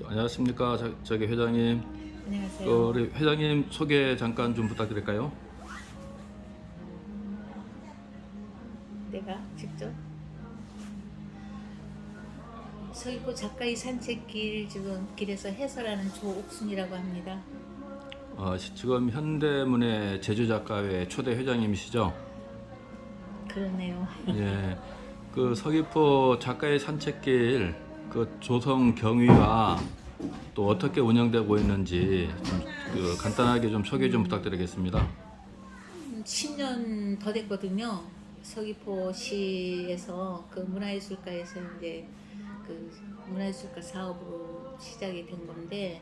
안녕하십니까. 저기 회장님. 안녕하세요. 우리 회장님 소개 잠깐 좀 부탁드릴까요? 내가 직접 서귀포 작가의 산책길 지금 길에서 해설하는 조옥순이라고 합니다. 지금 현대문예 제주작가회 초대 회장님이시죠? 그러네요. 예. 그 서귀포 작가의 산책길 그 조성 경위와 또 어떻게 운영되고 있는지 좀 간단하게 좀 소개 좀 부탁드리겠습니다. 10년 더 됐거든요. 서귀포시에서 그 문화예술가에서 이제 그 문화예술가 사업으로 시작이 된 건데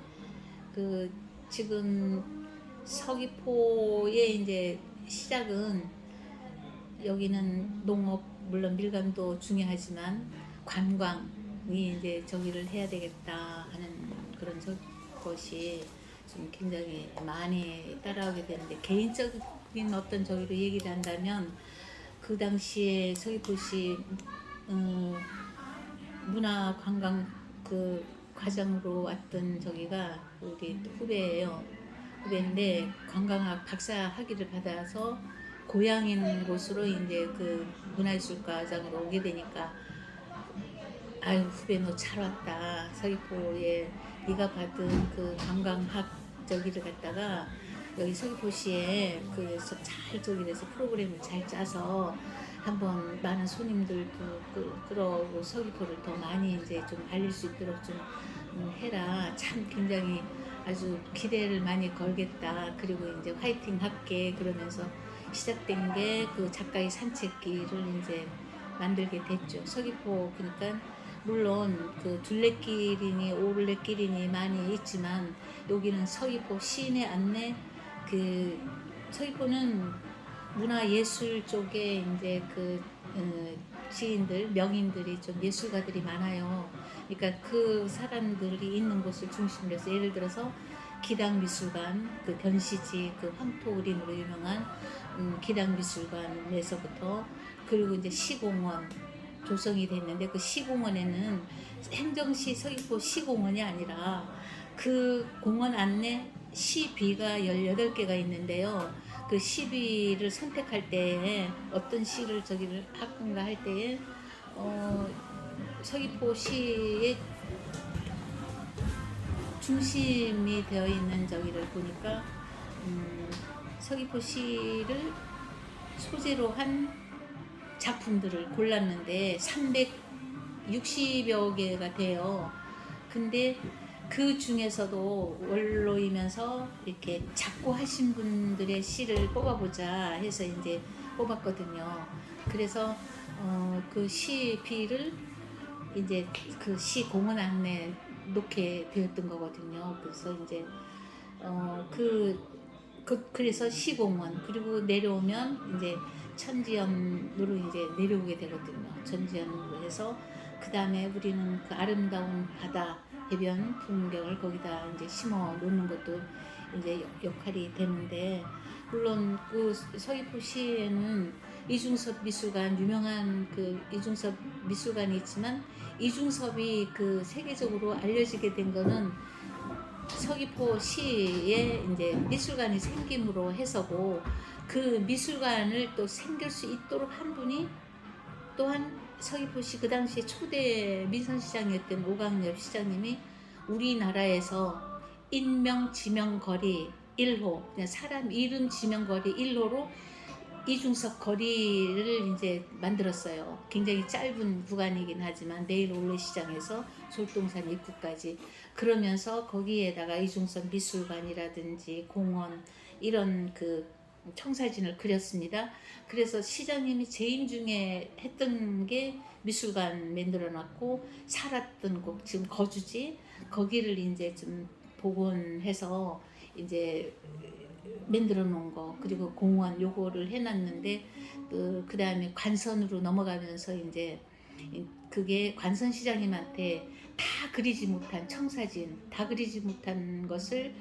그 지금 서귀포의 이제 시작은 여기는 농업 물론 밀감도 중요하지만 관광이 이제 저기를 해야 되겠다 하는 그런 것이 좀 굉장히 많이 따라오게 되는데 개인적인 어떤 저기로 얘기를 한다면 그 당시에 서귀포시 문화 관광 그 과정으로 왔던 저기가 우리 후배예요. 후배인데 관광학 박사 학위를 받아서 고향인 곳으로 이제 그 문화예술과장으로 오게 되니까 아유 후배 너 잘 왔다. 서귀포에 네가 받은 그 관광학 저기를 갖다가 여기 서귀포시에 그래서 잘 저기에서 프로그램을 잘 짜서 한번 많은 손님들도 끌어오고 서귀포를 더 많이 이제 좀 알릴 수 있도록 좀 해라. 참 굉장히 아주 기대를 많이 걸겠다. 그리고 이제 화이팅 할게 그러면서 시작된 게 그 작가의 산책길을 이제 만들게 됐죠. 서귀포 그러니까 물론 그 둘레길이니 오르레길이니 많이 있지만 여기는 서귀포 시내 안내 그 서귀포는 문화예술 쪽에 이제 그 지인들 명인들이 좀 예술가들이 많아요. 그러니까 그 사람들이 있는 곳을 중심으로 해서 예를 들어서 기당미술관 그 변시지 그 황토 그림으로 유명한 기당미술관에서부터 그리고 이제 시공원 조성이 됐는데 그 시공원에는 행정시 서귀포 시공원이 아니라 그 공원 안에 시비가 18개가 있는데요. 그 시비를 선택할 때에 어떤 시를 저기를 할건가 할 때에 서귀포시의 중심이 되어 있는 저기를 보니까 서귀포시를 소재로 한 작품들을 골랐는데 360여 개가 돼요. 근데 그 중에서도 원로이면서 이렇게 작고 하신 분들의 시를 뽑아보자 해서 이제 뽑았거든요. 그래서 그 시비를 이제 그 시 공원 안에 놓게 되었던 거거든요. 그래서 이제 그래서 시공원 그리고 내려오면 이제 천지연으로 이제 내려오게 되거든요. 천지연으로 해서 그 다음에 우리는 그 아름다운 바다 해변 풍경을 거기다 이제 심어 놓는 것도 이제 역할이 되는데 물론 그 서귀포시에는 이중섭 미술관 유명한 그 이중섭 미술관이 있지만 이중섭이 그 세계적으로 알려지게 된 거는 서귀포시에 이제 미술관이 생김으로 해서고 그 미술관을 또 생길 수 있도록 한 분이 또한 서귀포시 그 당시에 초대 민선시장이었던 오광엽 시장님이 우리나라에서 인명 지명거리 1호 그냥 사람 이름 지명거리 1호로 이중섭 거리를 이제 만들었어요. 굉장히 짧은 구간이긴 하지만 내일 올레시장에서 솔동산 입구까지 그러면서 거기에다가 이중섭 미술관이라든지 공원 이런 그 청사진을 그렸습니다. 그래서 시장님이 재임 중에 했던 게 미술관 만들어 놨고 살았던 곳 지금 거주지 거기를 이제 좀 복원해서 이제 만들어 놓은 거 그리고 공원 요거를 해놨는데 그 다음에 관선으로 넘어가면서 이제 그게 관선 시장님한테 다 그리지 못한 청사진 다 그리지 못한 것을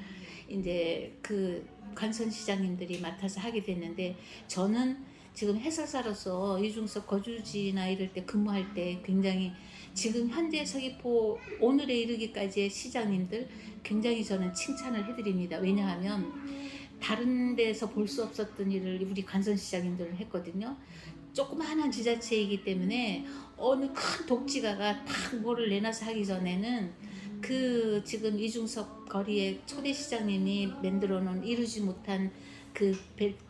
이제 그 관선 시장님들이 맡아서 하게 됐는데 저는 지금 해설사로서 이중섭 거주지나 이럴 때 근무할 때 굉장히 지금 현재 서귀포 오늘에 이르기까지의 시장님들 굉장히 저는 칭찬을 해드립니다. 왜냐하면 다른 데서 볼 수 없었던 일을 우리 관선시장님들은 했거든요. 조그마한 지자체이기 때문에 어느 큰 독지가가 딱 뭐를 내놔서 하기 전에는 그 지금 이중섭 거리의 초대 시장님이 만들어 놓은 이루지 못한 그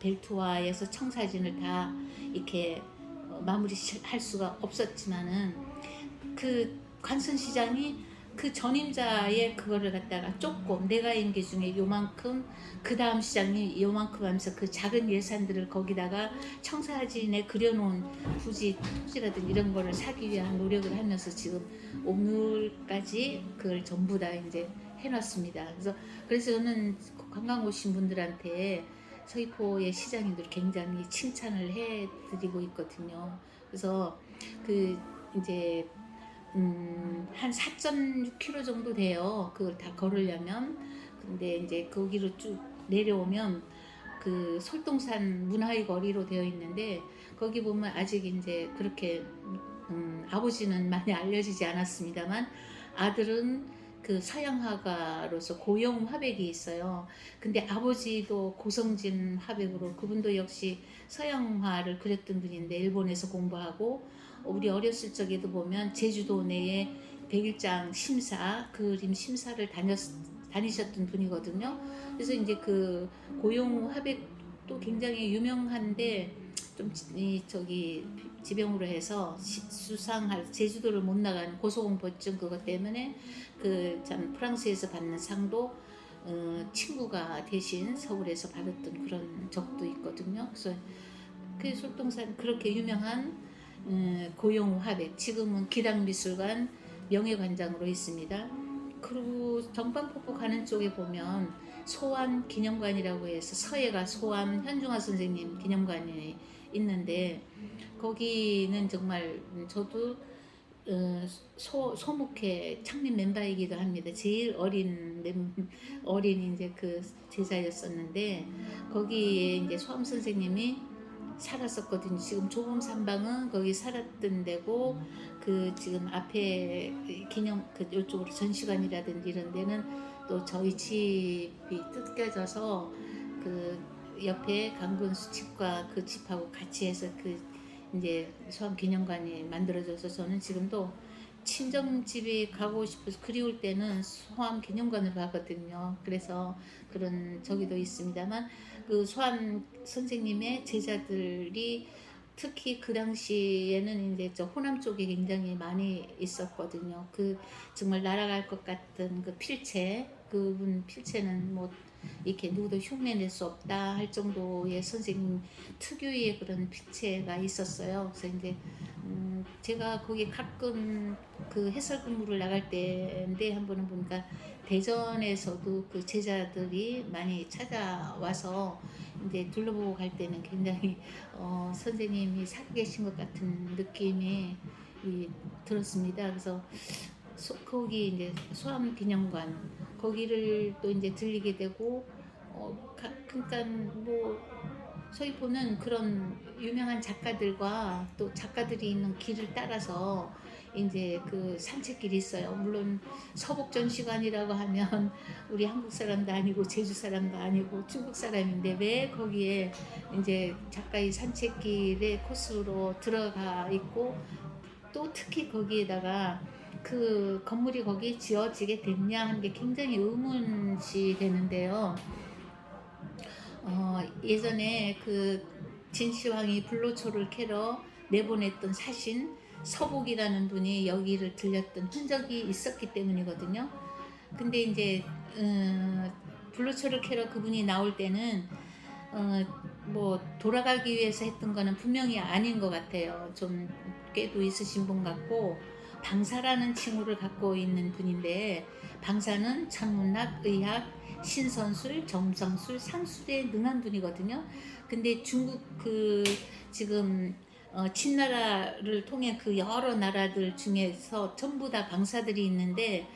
벨트화에서 청사진을 다 이렇게 마무리할 수가 없었지만은 그 관선시장이 그 전임자의 그거를 갖다가 조금 내가 임기 중에 요만큼 그 다음 시장이 요만큼 하면서 그 작은 예산들을 거기다가 청사진에 그려놓은 굳이 토지라든지 이런 거를 사기 위한 노력을 하면서 지금 오늘까지 그걸 전부 다 이제 해놨습니다. 그래서 저는 관광 오신 분들한테 서귀포의 시장님들 굉장히 칭찬을 해드리고 있거든요. 그래서 그 이제 한 4.6km 정도 돼요. 그걸 다 걸으려면. 근데 이제 거기로 쭉 내려오면 그 솔동산 문화의 거리로 되어 있는데 거기 보면 아직 이제 그렇게 아버지는 많이 알려지지 않았습니다만 아들은 그 서양 화가로서 고영 화백이 있어요. 근데 아버지도 고성진 화백으로 그분도 역시 서양화를 그렸던 분인데 일본에서 공부하고 우리 어렸을 적에도 보면 제주도 내에 백일장 심사 그림 심사를 다니셨던 분이거든요. 그래서 이제 그 고용 화백도 굉장히 유명한데 좀 저기 지병으로 해서 수상할 제주도를 못 나가는 고소공포증 그것 때문에 그 참 프랑스에서 받는 상도 친구가 대신 서울에서 받았던 그런 적도 있거든요. 그래서 그 솔동산 그렇게 유명한 고용 화백 지금은 기당미술관 명예관장으로 있습니다. 그리고 정방폭포 가는 쪽에 보면 소암 기념관이라고 해서 서예가 소암 현중화 선생님 기념관이 있는데 거기는 정말 저도 소목회 창립 멤버이기도 합니다. 제일 어린 이제 그 제자였었는데 거기에 이제 소암 선생님이 살았었거든요. 지금 조범산방은 거기 살았던 데고 그 지금 앞에 기념 그 이쪽으로 전시관이라든지 이런 데는 또 저희 집이 뜯겨져서 그 옆에 강근수 집과 그 집하고 같이 해서 그 이제 소암 기념관이 만들어져서 저는 지금도 친정집에 가고 싶어서 그리울 때는 소암 기념관을 가거든요. 그래서 그런 저기도 있습니다만 그 소암 선생님의 제자들이 특히 그 당시에는 이제 저 호남 쪽에 굉장히 많이 있었거든요. 그 정말 날아갈 것 같은 그 필체, 그분 필체는 뭐 이렇게 누구도 흉내낼 수 없다 할 정도의 선생님 특유의 그런 필체가 있었어요. 그래서 이제 제가 거기 가끔 그 해설 근무를 나갈 때인데 한 번은 보니까 대전에서도 그 제자들이 많이 찾아와서 이제 둘러보고 갈 때는 굉장히 선생님이 살고 계신 것 같은 느낌이 들었습니다. 그래서 거기 이제 소암 기념관 거기를 또 이제 들리게 되고 그러니까 뭐 서귀포는 그런 유명한 작가들과 또 작가들이 있는 길을 따라서 이제 그 산책길이 있어요. 물론 서북전시관이라고 하면 우리 한국 사람도 아니고 제주 사람도 아니고 중국 사람인데 왜 거기에 이제 작가의 산책길의 코스로 들어가 있고 또 특히 거기에다가 그 건물이 거기 지어지게 됐냐 하는 게 굉장히 의문시 되는데요. 예전에 그 진시황이 불로초를 캐러 내보냈던 사신 서복이라는 분이 여기를 들렸던 흔적이 있었기 때문이거든요. 근데 이제 불로초를 캐러 그분이 나올 때는 뭐 돌아가기 위해서 했던 거는 분명히 아닌 것 같아요. 좀 꾀도 있으신 분 같고 방사라는 칭호를 갖고 있는 분인데 방사는 천문학, 의학, 신선술, 점성술, 상술에 능한 분이거든요. 근데 중국 그 지금 친나라를 통해 그 여러 나라들 중에서 전부 다 방사들이 있는데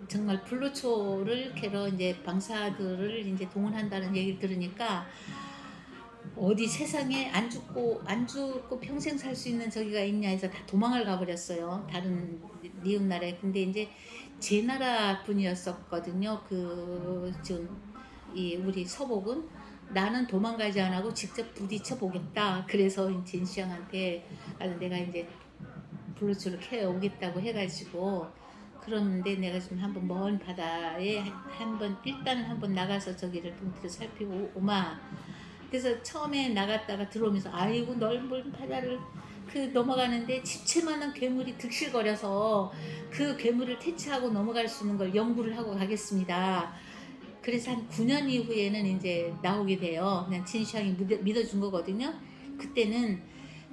정말 불로초를 캐러 이제 방사들을 이제 동원한다는 얘기를 들으니까 어디 세상에 안 죽고 평생 살 수 있는 저기가 있냐 해서 다 도망을 가버렸어요. 다른 미국 나라에. 근데 이제 제 나라 분이었었거든요. 그 지금 이 우리 서복은 나는 도망가지 안 하고 직접 부딪혀 보겠다. 그래서 진시황한테 내가 이제 블루츠를 캐어 오겠다고 해가지고 그런데 내가 좀 한번 먼 바다에 한번 일단은 한번 나가서 저기를 동태를 살피고 오마. 그래서 처음에 나갔다가 들어오면서 아이고 넓은 바다를 그 넘어가는데 집채만한 괴물이 득실거려서 그 괴물을 퇴치하고 넘어갈 수 있는 걸 연구를 하고 가겠습니다. 그래서 한 9년 이후에는 이제 나오게 돼요. 그냥 진시황이 믿어준 거거든요. 그때는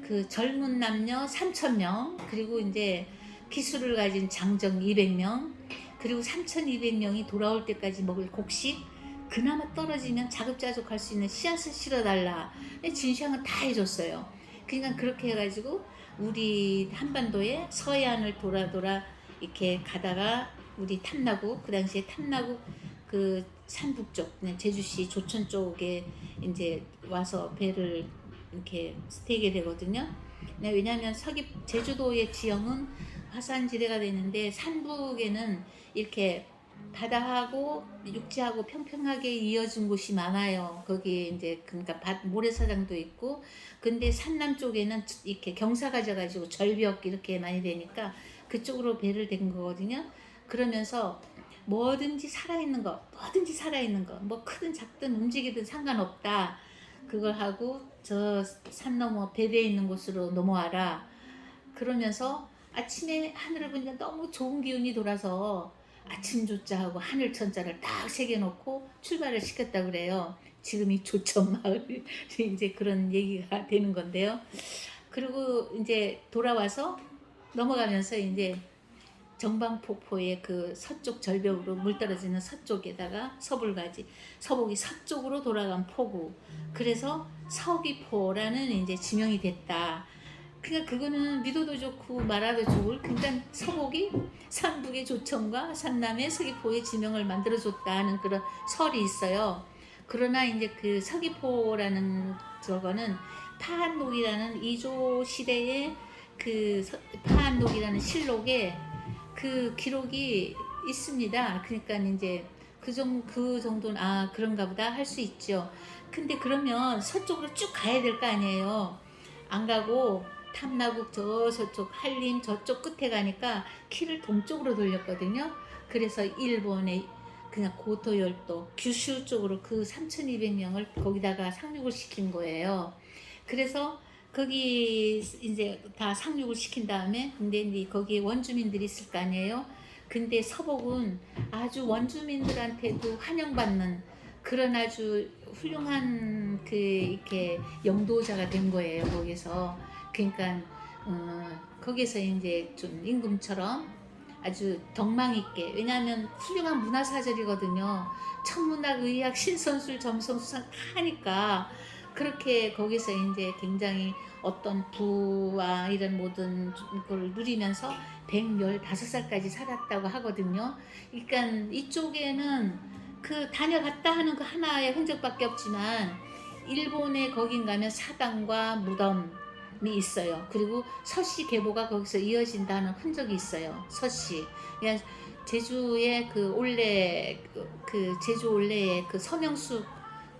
그 젊은 남녀 3,000명, 그리고 이제 기술을 가진 장정 200명, 그리고 3,200명이 돌아올 때까지 먹을 곡식, 그나마 떨어지면 자급자족할 수 있는 씨앗을 실어달라. 근데 진시황은 다 해줬어요. 그러니까 그렇게 해가지고 우리 한반도에 서해안을 돌아 이렇게 가다가 우리 탐라국, 그 당시에 탐라국 그 산북쪽, 제주시 조천 쪽에 이제 와서 배를 이렇게 스테이게 되거든요. 왜냐하면 제주도의 지형은 화산지대가 되는데 산북에는 이렇게 바다하고 육지하고 평평하게 이어진 곳이 많아요. 거기 이제 그러니까 모래사장도 있고, 근데 산남 쪽에는 이렇게 경사 가져가지고 절벽 이렇게 많이 되니까 그쪽으로 배를 댄 거거든요. 그러면서 뭐든지 살아있는 거, 뭐 크든 작든 움직이든 상관없다. 그걸 하고 저 산 너머 배대에 있는 곳으로 넘어와라. 그러면서 아침에 하늘을 보니까 너무 좋은 기운이 돌아서 아침 조자하고 하늘 천자를 딱 새겨놓고 출발을 시켰다 그래요. 지금 이 조천 마을이 이제 그런 얘기가 되는 건데요. 그리고 이제 돌아와서 넘어가면서 이제 정방폭포의 그 서쪽 절벽으로 물 떨어지는 서쪽에다가 서복이 서쪽으로 돌아간 포구. 그래서 서귀포라는 이제 지명이 됐다. 그러니까 그거는 믿어도 좋고 말아도 좋을, 그러니까 서복이 산북의 조천과 산남의 서귀포의 지명을 만들어줬다는 그런 설이 있어요. 그러나 이제 그 서귀포라는 저거는 파한록이라는 이조 시대의 그 파한록이라는 실록에 그 기록이 있습니다. 그러니까 이제 그 정도는 그런가 보다 할 수 있죠. 근데 그러면 서쪽으로 쭉 가야 될 거 아니에요. 안 가고 탐라국 저쪽 한림 저쪽 끝에 가니까 키를 동쪽으로 돌렸거든요. 그래서 일본의 그냥 고토열도 규슈 쪽으로 그 3,200명을 거기다가 상륙을 시킨 거예요. 그래서 거기 이제 다 상륙을 시킨 다음에 근데 이제 거기에 원주민들이 있을 거 아니에요. 근데 서복은 아주 원주민들한테도 환영받는 그런 아주 훌륭한 그 이렇게 영도자가 된 거예요. 거기서. 그러니까 거기서 이제 좀 임금처럼 아주 덕망 있게, 왜냐하면 훌륭한 문화사절이거든요. 천문학, 의학, 신선술, 점성수상 다 하니까 그렇게 거기서 이제 굉장히 어떤 부와 이런 모든 걸 누리면서 115살까지 살았다고 하거든요. 그러니까 이쪽에는 그 다녀갔다 하는 그 하나의 흔적밖에 없지만 일본에 거긴 가면 사당과 무덤이 있어요. 그리고 서씨 계보가 거기서 이어진다는 흔적이 있어요. 서씨. 그러니까 제주의 그 올레 그 제주 올레의 그 서명숙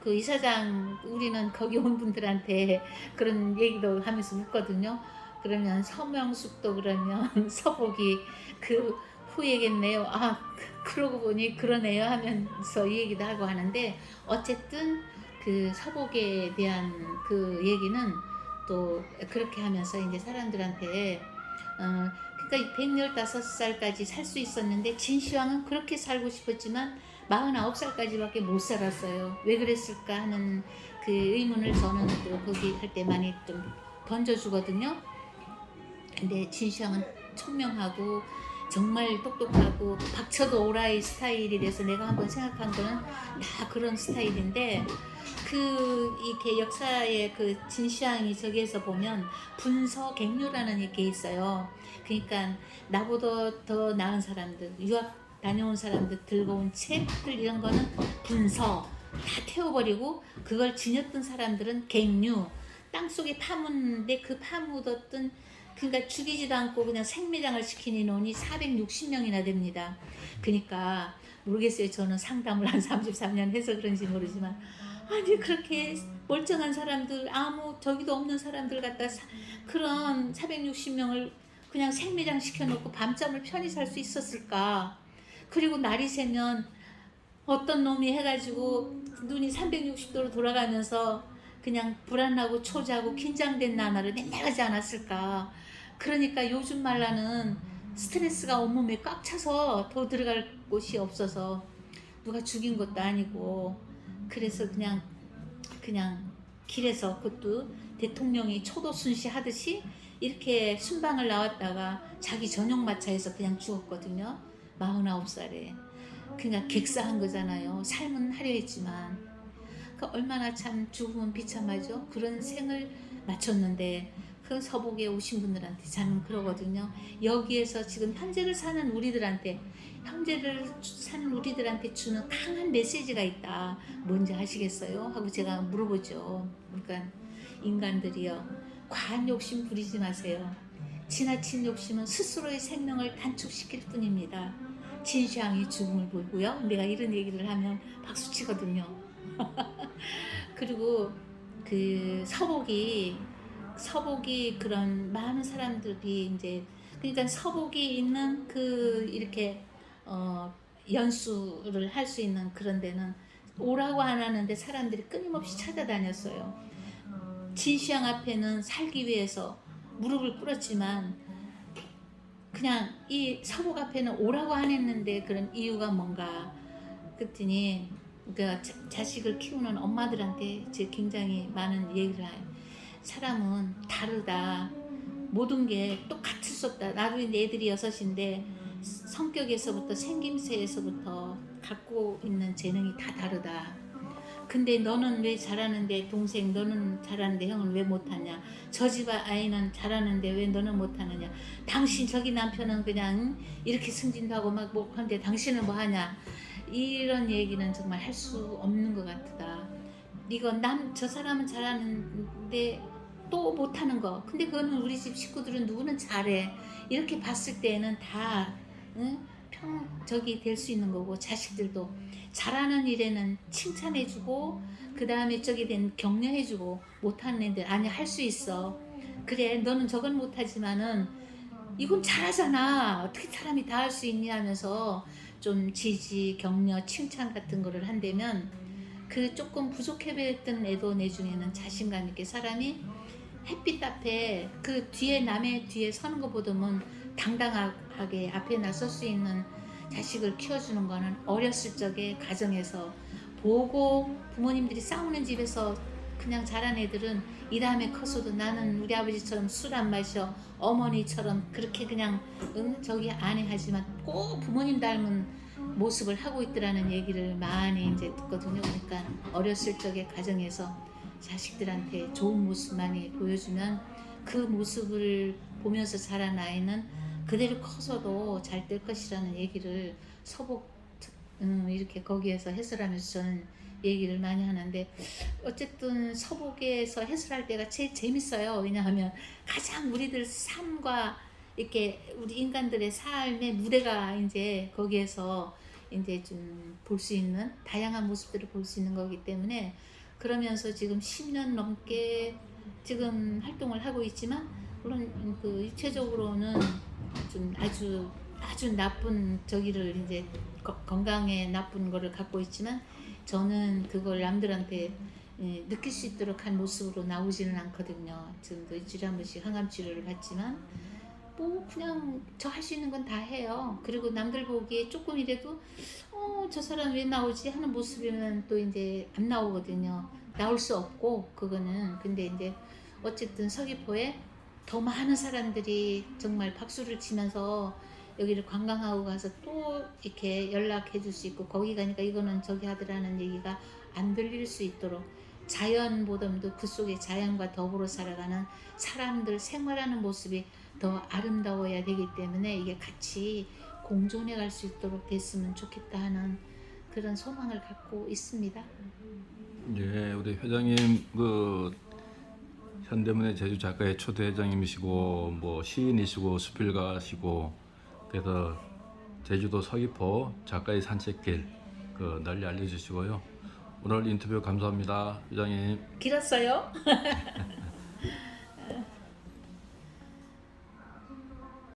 그 이사장, 우리는 거기 온 분들한테 그런 얘기도 하면서 묻거든요. 그러면 서명숙도 그러면 서복이 그 후예겠네요. 그러고 보니 그러네요 하면서 이 얘기도 하고 하는데, 어쨌든 그 서복에 대한 그 얘기는 또 그렇게 하면서 이제 사람들한테 그러니까 115살까지 살 수 있었는데 진시황은 그렇게 살고 싶었지만 49살까지밖에 못 살았어요. 왜 그랬을까 하는 그 의문을 저는 또 거기 할 때 많이 좀 던져주거든요. 근데 진시황은 총명하고 정말 똑똑하고 박쳐도 오라이 스타일이라서 내가 한번 생각한 거는 다 그런 스타일인데, 그 이렇게 역사의 그 진시황이 저기에서 보면 분서갱류라는 게 있어요. 그러니까 나보다 더 나은 사람들, 유학 다녀온 사람들 들고 온 책들 이런 거는 분서, 다 태워버리고 그걸 지녔던 사람들은 갱류 땅속에 파묻는데 그 파묻었던 그러니까 죽이지도 않고 그냥 생매장을 시킨 인원이 460명이나 됩니다. 그러니까 모르겠어요. 저는 상담을 한 33년 해서 그런지 모르지만 아니 그렇게 멀쩡한 사람들 아무 저기도 없는 사람들 갖다 그런 460명을 그냥 생매장 시켜놓고 밤잠을 편히 살 수 있었을까? 그리고 날이 새면 어떤 놈이 해가지고 눈이 360도로 돌아가면서 그냥 불안하고 초조하고 긴장된 나날을 맨날 하지 않았을까. 그러니까 요즘 말라는 스트레스가 온몸에 꽉 차서 더 들어갈 곳이 없어서 누가 죽인 것도 아니고 그래서 그냥 길에서 그것도 대통령이 초도 순시하듯이 이렇게 순방을 나왔다가 자기 전용 마차에서 그냥 죽었거든요. 49살에. 그냥 객사한 거잖아요. 삶은 하려 했지만 그 얼마나 참 죽으면 비참하죠. 그런 생을 마쳤는데 그 서복에 오신 분들한테 저는 그러거든요. 여기에서 지금 현재를 사는 우리들한테 주는 강한 메시지가 있다. 뭔지 아시겠어요? 하고 제가 물어보죠. 그러니까 인간들이요. 과한 욕심 부리지 마세요. 지나친 욕심은 스스로의 생명을 단축시킬 뿐입니다. 진시황이 죽음을 보고요. 내가 이런 얘기를 하면 박수치거든요. 그리고 그 서복이 그런 많은 사람들이 이제 그러니까 서복이 있는 그 이렇게 연수를 할 수 있는 그런 데는 오라고 안 하는데 사람들이 끊임없이 찾아다녔어요. 진시황 앞에는 살기 위해서 무릎을 꿇었지만 그냥 이 서복 앞에는 오라고 안 했는데 그런 이유가 뭔가 그랬더니 그러니까 자식을 키우는 엄마들한테 제 굉장히 많은 얘기를 해요. 사람은 다르다. 모든 게 똑같을 수 없다. 나도 이제 애들이 6인데 성격에서부터 생김새에서부터 갖고 있는 재능이 다 다르다. 근데 너는 왜 잘하는데 동생 너는 잘하는데 형은 왜 못하냐. 저 집 아이는 잘하는데 왜 너는 못하느냐. 당신 저기 남편은 그냥 이렇게 승진도 하고 막 뭐 하는데 당신은 뭐 하냐. 이런 얘기는 정말 할 수 없는 것 같다. 이건 저 사람은 잘하는데 또 못하는 거. 근데 그거는 우리 집 식구들은 누구는 잘해. 이렇게 봤을 때는 다 응? 저기 될 수 있는 거고 자식들도 잘하는 일에는 칭찬해주고 그 다음에 저기 된 격려해주고 못하는 애들 아니 할 수 있어. 그래 너는 저건 못하지만은 이건 잘하잖아. 어떻게 사람이 다 할 수 있니 하면서 좀 지지 격려 칭찬 같은 거를 한다면 그 조금 부족해 보였던 애도 내 중에는 자신감 있게 사람이 햇빛 앞에 그 뒤에 남의 뒤에 서는 것보다는 당당하게 앞에 나설 수 있는 자식을 키워주는 거는 어렸을 적에 가정에서 보고 부모님들이 싸우는 집에서 그냥 자란 애들은 이 다음에 커서도 나는 우리 아버지처럼 술 안 마셔 어머니처럼 그렇게 그냥 저기 안 해 하지만 꼭 부모님 닮은 모습을 하고 있더라는 얘기를 많이 이제 듣거든요. 그러니까 어렸을 적에 가정에서 자식들한테 좋은 모습 많이 보여주면 그 모습을 보면서 자란 아이는 그대로 커서도 잘 될 것이라는 얘기를 서복 이렇게 거기에서 해설하면서 저는 얘기를 많이 하는데 어쨌든 서복에서 해설할 때가 제일 재밌어요. 왜냐하면 가장 우리들 삶과 이렇게 우리 인간들의 삶의 무대가 이제 거기에서 이제 좀 볼 수 있는 다양한 모습들을 볼 수 있는 거기 때문에 그러면서 지금 10년 넘게 지금 활동을 하고 있지만 물론 그 일체적으로는 좀 아주 나쁜 저기를 이제 건강에 나쁜 거를 갖고 있지만 저는 그걸 남들한테 느낄 수 있도록 한 모습으로 나오지는 않거든요. 지금도 일주일에 한 번씩 항암 치료를 받지만 뭐 그냥 저 할 수 있는 건 다 해요. 그리고 남들 보기에 조금이라도 저 사람 왜 나오지 하는 모습이면 또 이제 안 나오거든요. 나올 수 없고 그거는 근데 이제 어쨌든 서귀포에 더 많은 사람들이 정말 박수를 치면서 여기를 관광하고 가서 또 이렇게 연락해 줄 수 있고 거기 가니까 이거는 저기 하더라는 얘기가 안 들릴 수 있도록 자연보다도 그 속에 자연과 더불어 살아가는 사람들 생활하는 모습이 더 아름다워야 되기 때문에 이게 같이 공존해 갈 수 있도록 됐으면 좋겠다 하는 그런 소망을 갖고 있습니다. 예, 우리 회장님 그 현대문의 제주 작가의 초대 회장님이시고 뭐 시인이시고 수필가시고 그래서 제주도 서귀포 작가의 산책길 그 널리 알려주시고요. 오늘 인터뷰 감사합니다, 회장님. 길었어요?